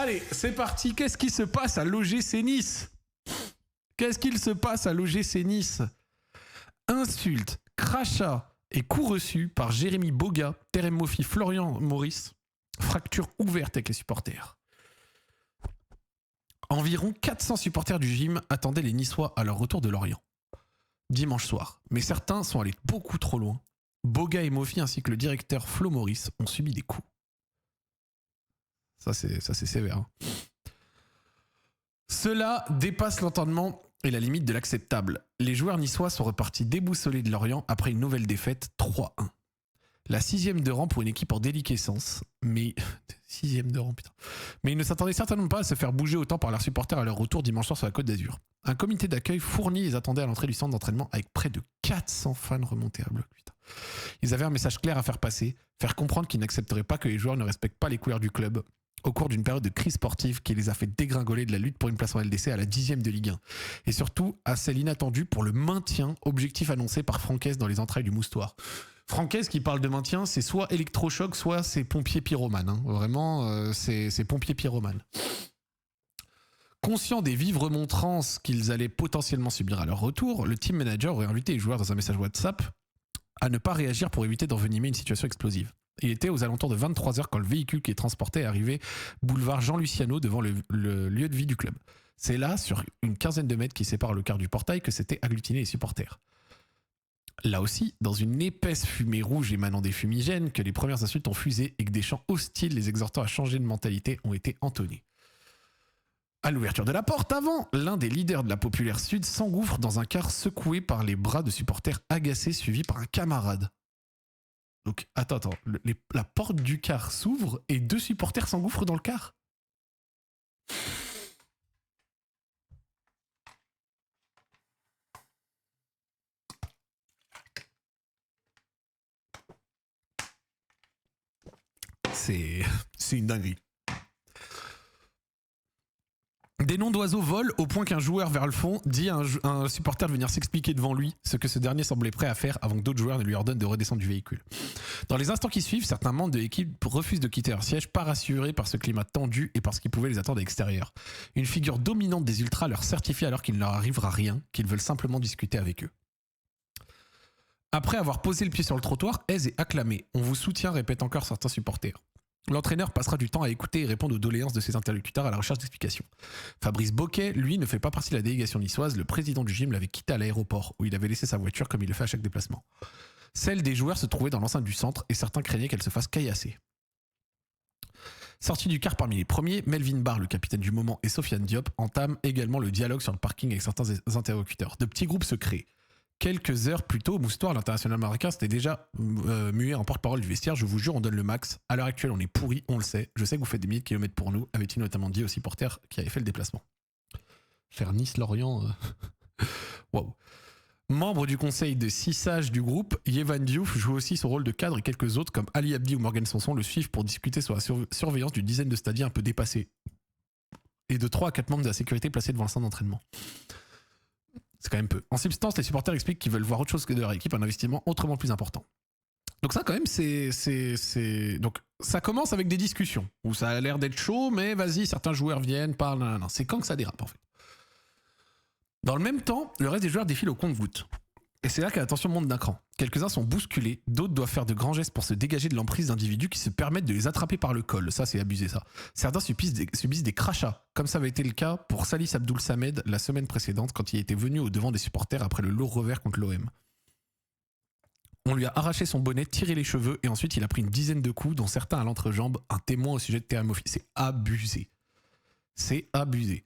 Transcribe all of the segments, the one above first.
Allez, c'est parti. Qu'est-ce qui se passe à l'OGC Nice? Qu'est-ce qu'il se passe à l'OGC Nice? Insultes, crachats et coups reçus par Jérémy Boga, Terem Moffi, Florian Maurice. Fracture ouverte avec les supporters. Environ 400 supporters du gym attendaient les Niçois à leur retour de Lorient. Dimanche soir. Mais certains sont allés beaucoup trop loin. Boga et Moffi ainsi que le directeur Flo Maurice ont subi des coups. Ça c'est sévère. Hein. Cela dépasse l'entendement et la limite de l'acceptable. Les joueurs niçois sont repartis déboussolés de Lorient après une nouvelle défaite 3-1. La 6e de rang pour une équipe en déliquescence, mais 6e de rang, putain. Mais ils ne s'attendaient certainement pas à se faire bouger autant par leurs supporters à leur retour dimanche soir sur la Côte d'Azur. Un comité d'accueil fourni les attendait à l'entrée du centre d'entraînement avec près de 400 fans remontés à bloc. Putain. Ils avaient un message clair à faire passer, faire comprendre qu'ils n'accepteraient pas que les joueurs ne respectent pas les couleurs du club au cours d'une période de crise sportive qui les a fait dégringoler de la lutte pour une place en LDC à la 10e de Ligue 1. Et surtout à celle inattendue pour le maintien, objectif annoncé par Francaise dans les entrailles du Moustoir. Francaise qui parle de maintien, c'est soit électrochoc, soit c'est pompier pyromane. Hein. Vraiment, c'est pompier pyromane. Conscient des vives remontrances qu'ils allaient potentiellement subir à leur retour, le team manager aurait invité les joueurs dans un message WhatsApp à ne pas réagir pour éviter d'envenimer une situation explosive. Il était aux alentours de 23h quand le véhicule qui est transporté est arrivé boulevard Jean Luciano devant le lieu de vie du club. C'est là, sur une quinzaine de mètres qui séparent le quart du portail, que s'étaient agglutinés les supporters. Là aussi, dans une épaisse fumée rouge émanant des fumigènes, que les premières insultes ont fusé et que des chants hostiles les exhortant à changer de mentalité ont été entonnés. À l'ouverture de la porte avant, l'un des leaders de la Populaire Sud s'engouffre dans un car secoué par les bras de supporters agacés suivis par un camarade. Donc, attends, la porte du car s'ouvre et 2 supporters s'engouffrent dans le car. C'est une dinguerie. Des noms d'oiseaux volent au point qu'un joueur vers le fond dit à un supporter de venir s'expliquer devant lui ce que ce dernier semblait prêt à faire avant que d'autres joueurs ne lui ordonnent de redescendre du véhicule. Dans les instants qui suivent, certains membres de l'équipe refusent de quitter leur siège, pas rassurés par ce climat tendu et par ce qui pouvait les attendre à l'extérieur. Une figure dominante des ultras leur certifie alors qu'il ne leur arrivera rien, qu'ils veulent simplement discuter avec eux. Après avoir posé le pied sur le trottoir, aise et acclamé. On vous soutient, répètent encore certains supporters. L'entraîneur passera du temps à écouter et répondre aux doléances de ses interlocuteurs à la recherche d'explications. Fabrice Boquet, lui, ne fait pas partie de la délégation niçoise. Le président du gym l'avait quitté à l'aéroport, où il avait laissé sa voiture comme il le fait à chaque déplacement. Celle des joueurs se trouvait dans l'enceinte du centre et certains craignaient qu'elle se fasse caillasser. Sortis du car parmi les premiers, Melvin Barr, le capitaine du moment, et Sofiane Diop entament également le dialogue sur le parking avec certains interlocuteurs. De petits groupes se créent. Quelques heures plus tôt, au Moustoir, l'international marocain s'était déjà mué en porte-parole du vestiaire. Je vous jure, on donne le max. À l'heure actuelle, on est pourri, on le sait. Je sais que vous faites des milliers de kilomètres pour nous, avait-il notamment dit aux supporters qui avaient fait le déplacement. Faire Nice-Lorient... Waouh. Membre du conseil de 6 sages du groupe, Yévan Diouf joue aussi son rôle de cadre et quelques autres comme Ali Abdi ou Morgan Sanson le suivent pour discuter sur la surveillance d'une dizaine de stadiers un peu dépassés et de 3 à 4 membres de la sécurité placés devant le centre d'entraînement. C'est quand même peu. En substance, les supporters expliquent qu'ils veulent voir autre chose que de leur équipe, un investissement autrement plus important. Donc ça, quand même, Donc ça commence avec des discussions, où ça a l'air d'être chaud, mais vas-y, certains joueurs viennent, parlent... Non. C'est quand que ça dérape, en fait. Dans le même temps, le reste des joueurs défilent au compte-gouttes. Et c'est là que la tension monte d'un cran. Quelques-uns sont bousculés, d'autres doivent faire de grands gestes pour se dégager de l'emprise d'individus qui se permettent de les attraper par le col. Ça, c'est abusé, ça. Certains subissent des crachats, comme ça avait été le cas pour Salis Abdoul Samed la semaine précédente quand il était venu au devant des supporters après le lourd revers contre l'OM. On lui a arraché son bonnet, tiré les cheveux et ensuite il a pris une dizaine de coups, dont certains à l'entrejambe, un témoin au sujet de Terem Moffi. C'est abusé. C'est abusé.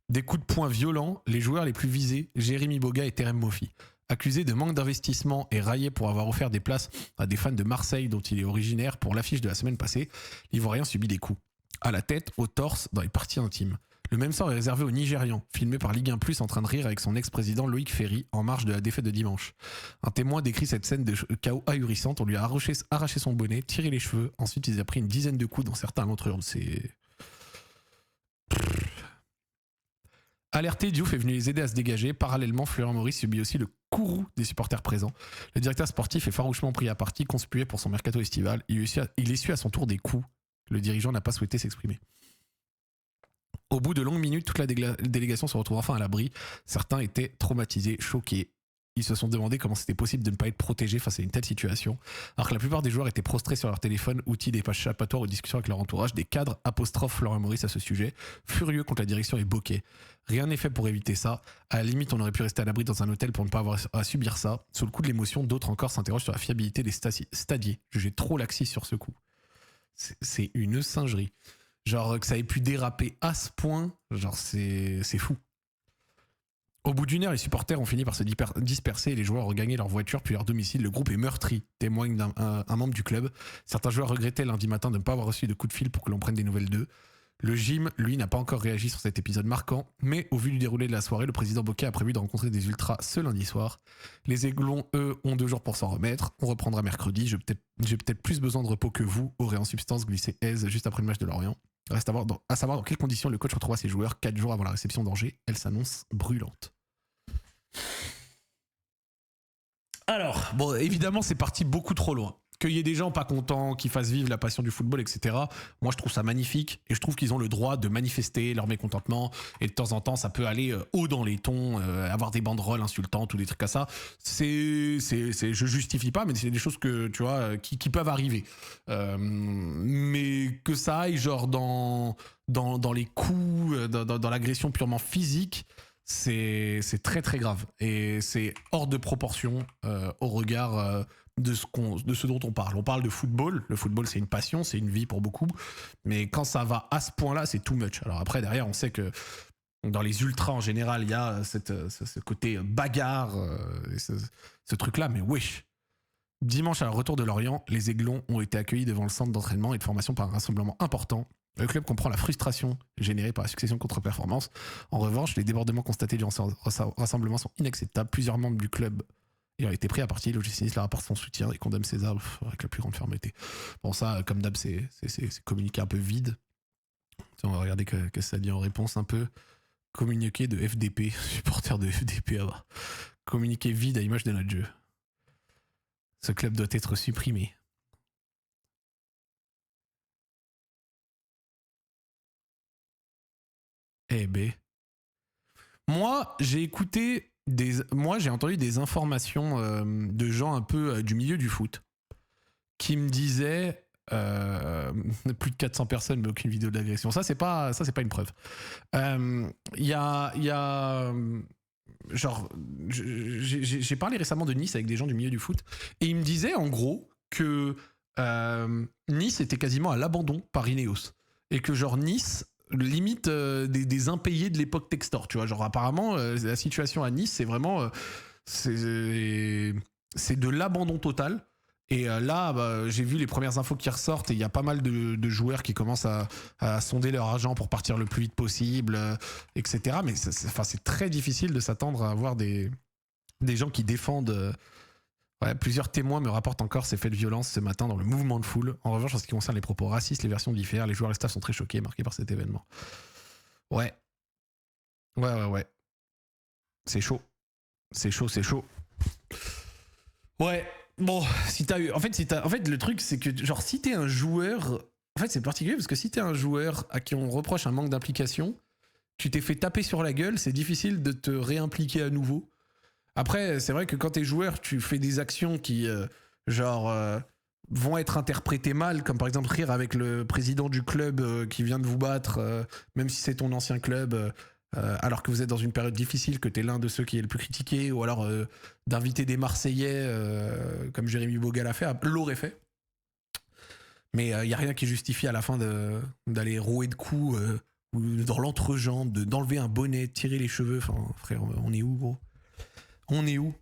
Des coups de poing violents, les joueurs les plus visés, Jérémy Boga et Terem Moffi. Accusé de manque d'investissement et raillé pour avoir offert des places à des fans de Marseille dont il est originaire pour l'affiche de la semaine passée, l'Ivoirien subit des coups. À la tête, au torse, dans les parties intimes. Le même sort est réservé au Nigérian, filmé par Ligue 1 Plus en train de rire avec son ex-président Loïc Ferry en marge de la défaite de dimanche. Un témoin décrit cette scène de chaos ahurissante. On lui a arraché son bonnet, tiré les cheveux. Ensuite, il a pris une dizaine de coups, dont certains à l'entrejambe. C'est... Alerté, Diouf est venu les aider à se dégager. Parallèlement, Florian Maurice subit aussi le courroux des supporters présents. Le directeur sportif est farouchement pris à partie, conspué pour son mercato estival. Il essuie à son tour des coups. Le dirigeant n'a pas souhaité s'exprimer. Au bout de longues minutes, toute la délégation se retrouve enfin à l'abri. Certains étaient traumatisés, choqués. Ils se sont demandé comment c'était possible de ne pas être protégés face à une telle situation, alors que la plupart des joueurs étaient prostrés sur leur téléphone, outils d'échappatoire aux discussions avec leur entourage. Des cadres apostrophent Florian Maurice à ce sujet, furieux contre la direction et Bokeh. Rien n'est fait pour éviter ça. À la limite, on aurait pu rester à l'abri dans un hôtel pour ne pas avoir à subir ça. Sous le coup de l'émotion, d'autres encore s'interrogent sur la fiabilité des stadiers, jugés trop laxistes sur ce coup. C'est une singerie. Genre que ça ait pu déraper à ce point, genre c'est fou. Au bout d'une heure, les supporters ont fini par se disperser et les joueurs ont regagné leur voiture puis leur domicile. Le groupe est meurtri, témoigne un membre du club. Certains joueurs regrettaient lundi matin de ne pas avoir reçu de coup de fil pour que l'on prenne des nouvelles d'eux. Le gym, lui, n'a pas encore réagi sur cet épisode marquant, mais au vu du déroulé de la soirée, le président Bokeh a prévu de rencontrer des ultras ce lundi soir. Les Aiglons, eux, ont 2 jours pour s'en remettre. On reprendra mercredi. J'ai peut-être plus besoin de repos que vous, aurait en substance glissé Hez juste après le match de Lorient. Reste à savoir dans quelles conditions le coach retrouvera ses joueurs 4 jours avant la réception d'Angers. Elle s'annonce brûlante. Alors, bon, évidemment, c'est parti beaucoup trop loin. Qu'il y ait des gens pas contents, qui fassent vivre la passion du football, etc. Moi, je trouve ça magnifique et je trouve qu'ils ont le droit de manifester leur mécontentement. Et de temps en temps, ça peut aller haut dans les tons, avoir des banderoles insultantes ou des trucs comme ça. Je justifie pas, mais c'est des choses que tu vois qui peuvent arriver. Mais que ça aille genre dans les coups, dans l'agression purement physique. C'est très très grave et c'est hors de proportion au regard de ce dont on parle. On parle de football. Le football, c'est une passion, c'est une vie pour beaucoup. Mais quand ça va à ce point-là, c'est too much. Alors après, derrière, on sait que dans les ultras en général, il y a ce côté bagarre, ce truc-là. Mais wesh. Dimanche, à leur retour de Lorient, les Aiglons ont été accueillis devant le centre d'entraînement et de formation par un rassemblement important. Le club comprend la frustration générée par la succession de contre-performances. En revanche, les débordements constatés durant ce rassemblement sont inacceptables. Plusieurs membres du club ayant été pris à partie, l'OGC Nice leur apporte son soutien et condamne César avec la plus grande fermeté. Bon, ça, comme d'hab, c'est communiqué un peu vide. On va regarder que ça dit en réponse un peu. Communiqué de FDP, supporter de FDP. Communiqué vide à l'image de notre jeu. Ce club doit être supprimé. Eh ben. Moi, j'ai entendu des informations de gens un peu du milieu du foot qui me disaient plus de 400 personnes, mais aucune vidéo d'agression. Ça, c'est pas une preuve. Il y a genre, j'ai parlé récemment de Nice avec des gens du milieu du foot et ils me disaient en gros que Nice était quasiment à l'abandon par Ineos et que genre Nice limite des impayés de l'époque Textor, tu vois, genre apparemment la situation à Nice c'est vraiment c'est de l'abandon total. Et là, j'ai vu les premières infos qui ressortent et il y a pas mal de joueurs qui commencent à sonder leur agent pour partir le plus vite possible, etc. Mais c'est très difficile de s'attendre à avoir des gens qui défendent. Ouais, plusieurs témoins me rapportent encore ces faits de violence ce matin dans le mouvement de foule. En revanche, en ce qui concerne les propos racistes, les versions diffèrent. Les joueurs et le staff sont très choqués et marqués par cet événement. Ouais. C'est chaud. C'est chaud. Ouais. Bon, en fait, le truc, c'est que, genre, si t'es un joueur. En fait, c'est particulier parce que si t'es un joueur à qui on reproche un manque d'implication, tu t'es fait taper sur la gueule, c'est difficile de te réimpliquer à nouveau. Après, c'est vrai que quand t'es joueur, tu fais des actions qui, vont être interprétées mal, comme par exemple rire avec le président du club qui vient de vous battre, même si c'est ton ancien club. Alors que vous êtes dans une période difficile, que t'es l'un de ceux qui est le plus critiqué, ou alors d'inviter des Marseillais comme Jérémy Boga l'aurait fait. Mais il n'y a rien qui justifie à la fin d'aller rouer de coups ou dans l'entrejambe, d'enlever un bonnet, de tirer les cheveux. Enfin, frère, on est où, gros? On est où?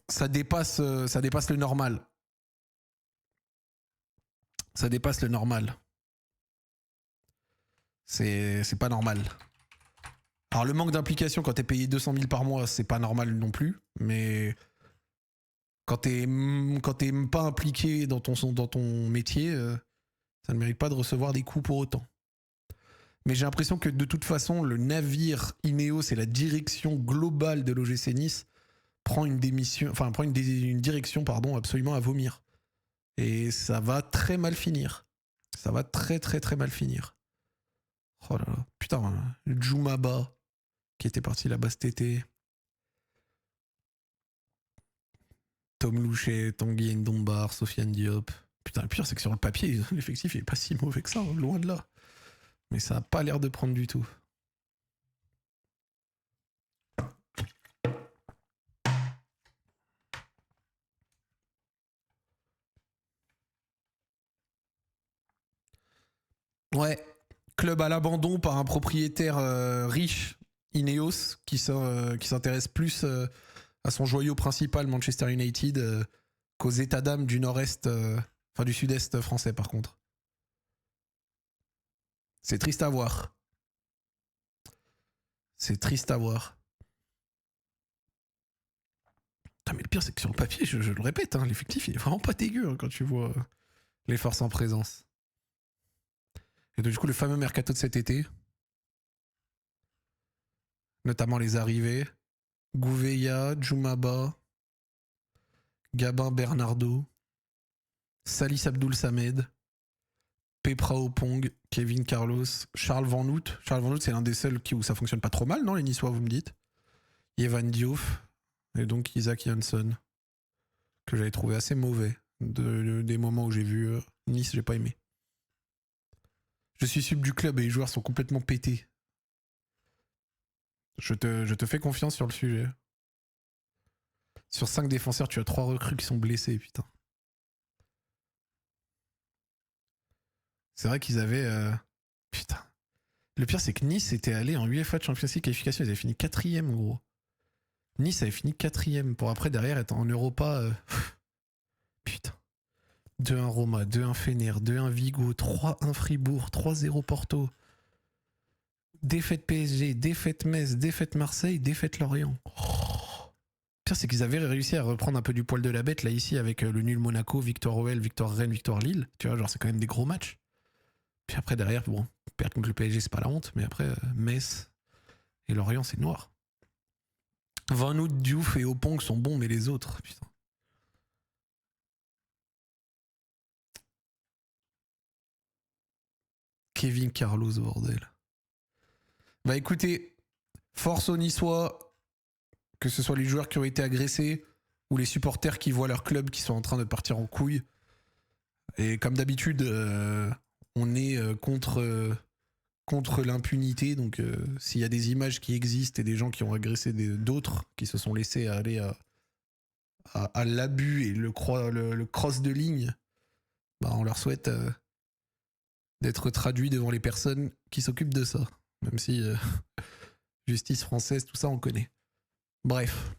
Ça dépasse le normal. Ça dépasse le normal. C'est pas normal. Alors le manque d'implication quand t'es payé 200 000 par mois, c'est pas normal non plus. Mais quand t'es pas impliqué dans ton métier, ça ne mérite pas de recevoir des coups pour autant. Mais j'ai l'impression que de toute façon, le navire Ineos et la direction globale de l'OGC Nice prend une direction absolument à vomir. Et ça va très mal finir. Ça va très très très mal finir. Oh là là. Putain, Jumaba, qui était parti là-bas cet été. Tom Louchet, Tanguy Ndombar, Sofiane Diop. Putain, le pire, c'est que sur le papier, l'effectif est pas si mauvais que ça, hein, loin de là. Mais ça a pas l'air de prendre du tout. Ouais, club à l'abandon par un propriétaire riche, Ineos, qui s'intéresse plus à son joyau principal, Manchester United, qu'aux états d'âme du nord-est, enfin du sud-est français par contre. C'est triste à voir. C'est triste à voir. Putain, mais le pire, c'est que sur le papier, je le répète, hein, l'effectif, il est vraiment pas dégueu hein, quand tu vois les forces en présence. Et donc, du coup, le fameux mercato de cet été, notamment les arrivées, Gouveia, Jumaba, Gabin Bernardo, Salis Abdoul Samed, Pepra Opong, Kevin Carlos, Charles Van Hout. Charles Van Hout, c'est l'un des seuls où ça fonctionne pas trop mal, non, les Niçois, vous me dites. Evan Diouf, et donc Isaac Jansson, que j'avais trouvé assez mauvais. Des moments où j'ai vu Nice, j'ai pas aimé. Je suis sub du club et les joueurs sont complètement pétés. Je te fais confiance sur le sujet. Sur 5 défenseurs, tu as 3 recrues qui sont blessés, putain. C'est vrai qu'ils avaient... Putain. Le pire, c'est que Nice était allé en UEFA Champions League qualification. Ils avaient fini 4ème, gros. Nice avait fini 4ème pour après, derrière, être en Europa. Putain. 2-1 Roma, 2-1 Fener, 2-1 Vigo, 3-1 Fribourg, 3-0 Porto. Défaite PSG, défaite Metz, défaite Marseille, défaite Lorient. Le pire, c'est qu'ils avaient réussi à reprendre un peu du poil de la bête, là, ici, avec le nul Monaco, victoire OL, victoire Rennes, victoire Lille. Tu vois, genre, c'est quand même des gros matchs. Puis après, derrière, bon, perdre contre le PSG, c'est pas la honte, mais après, Metz et Lorient, c'est noir. Van Hout, Diouf et Opong sont bons, mais les autres, putain. Kevin Carlos, bordel. Bah écoutez, force aux Niçois, que ce soit les joueurs qui ont été agressés ou les supporters qui voient leur club qui sont en train de partir en couille. Et comme d'habitude, on est contre l'impunité. Donc s'il y a des images qui existent et des gens qui ont agressé d'autres, qui se sont laissés aller à l'abus et le cross de ligne, bah on leur souhaite d'être traduits devant les personnes qui s'occupent de ça. Même si justice française, tout ça, on connaît. Bref.